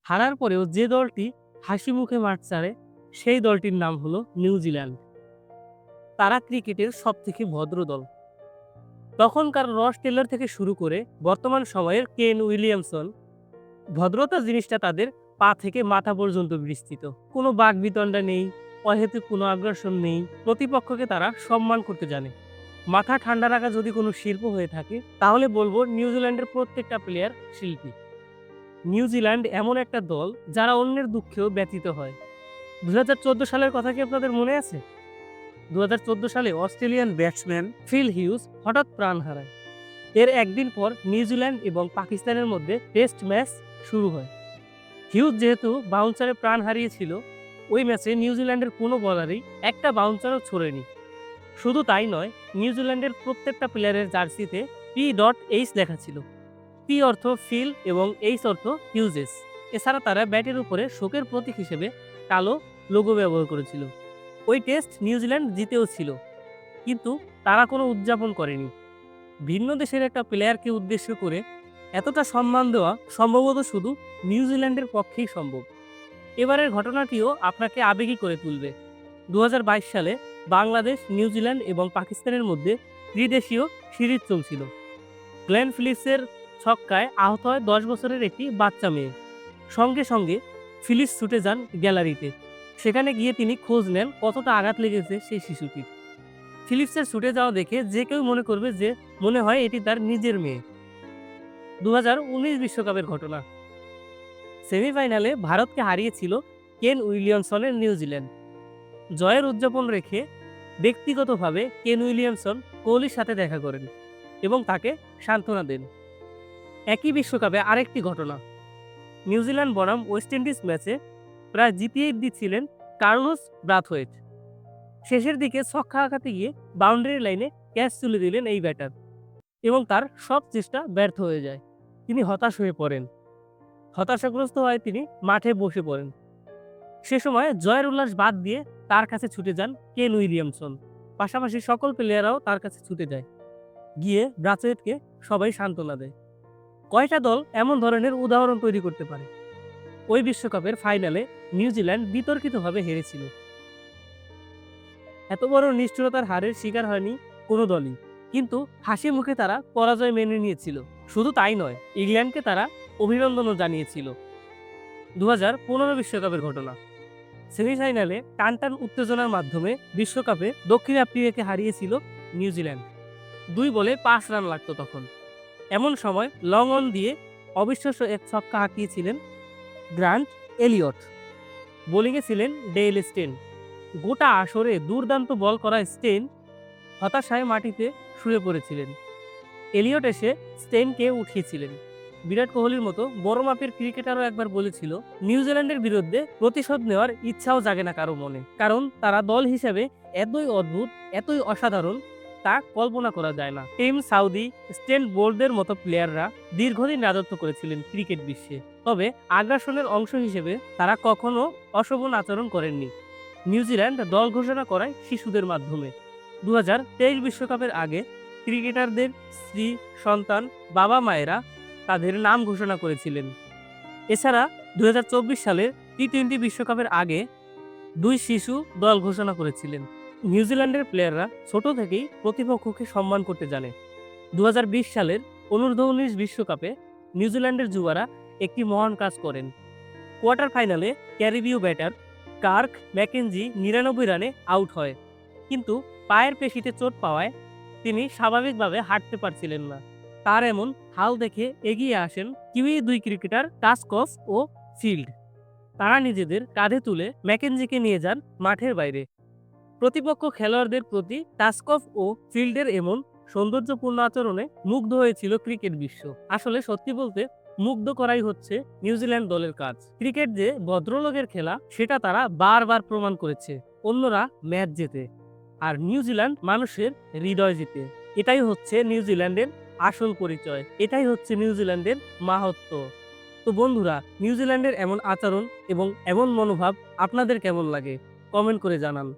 হারার পরেও যে দলটি হাসি মুখে মাঠ ছাড়ে সেই দলটির নাম হলো নিউজিল্যান্ড। তারা ক্রিকেটের সবথেকে ভদ্র দল। তখনকার রস টেলর থেকে শুরু করে বর্তমান সময়ের কেন উইলিয়ামসন, ভদ্রতা জিনিসটা তাদের পা থেকে মাথা পর্যন্ত বিস্তৃত। কোনো বাকবিতণ্ডা নেই, অহেতুক কোনো আগ্রাসন নেই। প্রতিপক্ষকে তারা সম্মান করতে জানে। মাথা ঠান্ডা রাখা যদি কোনো শিল্প হয়ে থাকে তাহলে বলবো নিউজিল্যান্ডের প্রত্যেকটা প্লেয়ার শিল্পী। নিউজিল্যান্ড এমন একটা দল যারা অন্যের দুঃখেও ব্যথিত হয়। ২০১৪ সালের কথা কি আপনাদের মনে আছে? ২০১৪ সালে অস্ট্রেলিয়ান ব্যাটসম্যান ফিল হিউজ হঠাৎ প্রাণ হারায়। এর একদিন পর নিউজিল্যান্ড এবং পাকিস্তানের মধ্যে টেস্ট ম্যাচ শুরু হয়। হিউজ যেহেতু বাউন্সারে প্রাণ হারিয়েছিল, ওই ম্যাচে নিউজিল্যান্ডের কোনো বলারই একটা বাউন্সারও ছোড়েনি। শুধু তাই নয়, নিউজিল্যান্ডের প্রত্যেকটা প্লেয়ারের জার্সিতে P.H লেখা ছিল। পি অর্থ ফিল এবং এইচ অর্থ হিউজেস। এছাড়া তারা ব্যাটের উপরে শোকের প্রতীক হিসেবে কালো লোগো ব্যবহার করেছিল। ওই টেস্ট নিউজিল্যান্ড জিতেও ছিল, কিন্তু তারা কোনো উদযাপন করেনি। ভিন্ন দেশের একটা প্লেয়ারকে উদ্দেশ্য করে এতটা সম্মান দেওয়া সম্ভবত শুধু নিউজিল্যান্ডের পক্ষেই সম্ভব। এবারের ঘটনাটিও আপনাকে আবেগী করে তুলবে। ২০২২ সালে বাংলাদেশ, নিউজিল্যান্ড এবং পাকিস্তানের মধ্যে ত্রিদেশীয় সিরিজ চলছিল। গ্লেন ফিলিপসের ছক্কায় আহত হয় ১০ বছরের একটি বাচ্চা মেয়ে। সঙ্গে সঙ্গে ফিলিপস ছুটে যান গ্যালারিতে। সেখানে গিয়ে তিনি খোঁজ নেন কতটা আঘাত লেগেছে সেই শিশুটির। ফিলিপসের ছুটে যাওয়া দেখে যে কেউ মনে করবে যে মনে হয় এটি তার নিজের মেয়ে। ২০১৯ বিশ্বকাপের ঘটনা। সেমিফাইনালে ভারতকে হারিয়েছিল কেন উইলিয়ামসনের নিউজিল্যান্ড। জয়ের উদযাপন রেখে ব্যক্তিগতভাবে কেন উইলিয়ামসন কোহলির সাথে দেখা করেন এবং তাকে সান্ত্বনা দেন। একই বিশ্বকাপে আরেকটি ঘটনা। নিউজিল্যান্ড বনাম ওয়েস্ট ইন্ডিজ ম্যাচে প্রায় জিতিয়ে দিচ্ছিলেন কার্লোস ব্রাথওয়েট। শেষের দিকে ছক্কা আঘাতে গিয়ে বাউন্ডারি লাইনে ক্যাচ তুলে দিলেন এই ব্যাটার এবং তার সব চেষ্টা ব্যর্থ হয়ে যায়। তিনি হতাশ হয়ে পড়েন। হতাশাগ্রস্ত হয়ে তিনি মাঠে বসে পড়েন। সে সময় জয়ের উল্লাস বাদ দিয়ে তার কাছে ছুটে যান কেন উইলিয়ামসন। পাশাপাশি সকল প্লেয়াররাও তার কাছে ছুটে যায়। গিয়ে ব্রাথওয়েটকে সবাই সান্ত্বনা দেয়। কয়টা দল এমন ধরনের উদাহরণ তৈরি করতে পারে? ওই বিশ্বকাপের ফাইনালে নিউজিল্যান্ড বিতর্কিতভাবে হেরেছিল। এত বড় নিষ্ঠুরতার হারের শিকার হয়নি কোনো দলই, কিন্তু হাসি মুখে তারা পরাজয় মেনে নিয়েছিল। শুধু তাই নয়, ইংল্যান্ডকে তারা অভিনন্দনও জানিয়েছিল। ২০১৫ বিশ্বকাপের ঘটনা। সেমিফাইনালে টানটান উত্তেজনার মাধ্যমে বিশ্বকাপে দক্ষিণ আফ্রিকাকে হারিয়েছিল নিউজিল্যান্ড। ২ বলে ৫ রান লাগতো তখন। এমন সময় লং অন দিয়ে অবিশ্বাস্য এক ছক্কা হাঁকিয়েছিলেন গ্রান্ট এলিয়ট। বোলিংয়ে ছিলেন ডেল স্টেন। গোটা আসরে দুর্দান্ত বল করা স্টেন হতাশায় মাটিতে শুয়ে পড়েছিলেন। এলিয়ট এসে স্টেনকে উঠিয়েছিলেন। বিরাট কোহলির মতো বড় মাপের ক্রিকেটারও একবার বলেছিল, নিউজিল্যান্ডের বিরুদ্ধে প্রতিশোধ নেওয়ার ইচ্ছাও জাগে না কারো মনে, কারণ তারা দল হিসেবে এতই অদ্ভুত, এতই অসাধারণ, তা কল্পনা করা যায় না। টিম সাউদি, স্টেন বোল্ডের মতো প্লেয়াররা দীর্ঘদিন রাজত্ব করেছিলেন ক্রিকেট বিশ্বে, তবে আগ্রাসনের অংশ হিসেবে তারা কখনো অশোভন আচরণ করেননি। নিউজিল্যান্ড দল ঘোষণা করায় শিশুদের মাধ্যমে। ২০২৩ বিশ্বকাপের আগে ক্রিকেটারদের স্ত্রী, সন্তান, বাবা মায়েরা তাদের নাম ঘোষণা করেছিলেন। এছাড়া ২০২৪ সালের টি-20 বিশ্বকাপের আগে 2 শিশু দল ঘোষণা করেছিলেন। নিউজিল্যান্ডের প্লেয়াররা ছোট থেকেই প্রতিপক্ষকে সম্মান করতে জানে। ২০২০ সালের অনূর্ধ্ব-19 বিশ্বকাপে নিউজিল্যান্ডের যুবারা একটি মহান কাজ করেন। কোয়ার্টার ফাইনালে ক্যারিবীয় ব্যাটার কার্ক ম্যাকেঞ্জি ৯৯ রানে আউট হয়, কিন্তু পায়ের পেশিতে চোট পাওয়ায় তিনি স্বাভাবিকভাবে হাঁটতে পারছিলেন না। তার এমন হাল দেখে এগিয়ে আসেন কিউই ২ ক্রিকেটার টাস্কফ ও ফিল্ড। তারা নিজেদের কাঁধে তুলে ম্যাকেঞ্জিকে নিয়ে যান মাঠের বাইরে। প্রতিপক্ষ খেলোয়াড়দের প্রতি টাস্কফ ও ফিল্ডের এমন সৌন্দর্যপূর্ণ আচরণে মুগ্ধ হয়েছিল ক্রিকেট বিশ্ব। আসলে সত্যি বলতে মুগ্ধ করাই হচ্ছে নিউজিল্যান্ড দলের কাজ। ক্রিকেট যে ভদ্রলোকের খেলা সেটা তারা বারবার প্রমাণ করেছে। অন্যরা ম্যাচ জেতে, আর নিউজিল্যান্ড মানুষের হৃদয় জিতে। এটাই হচ্ছে নিউজিল্যান্ডের আসল পরিচয়, এটাই হচ্ছে নিউজিল্যান্ডের মাহাত্ম্য। তো বন্ধুরা, নিউজিল্যান্ডের এমন আচরণ এবং এমন মনোভাব আপনাদের কেমন লাগে? কমেন্ট করে জানান।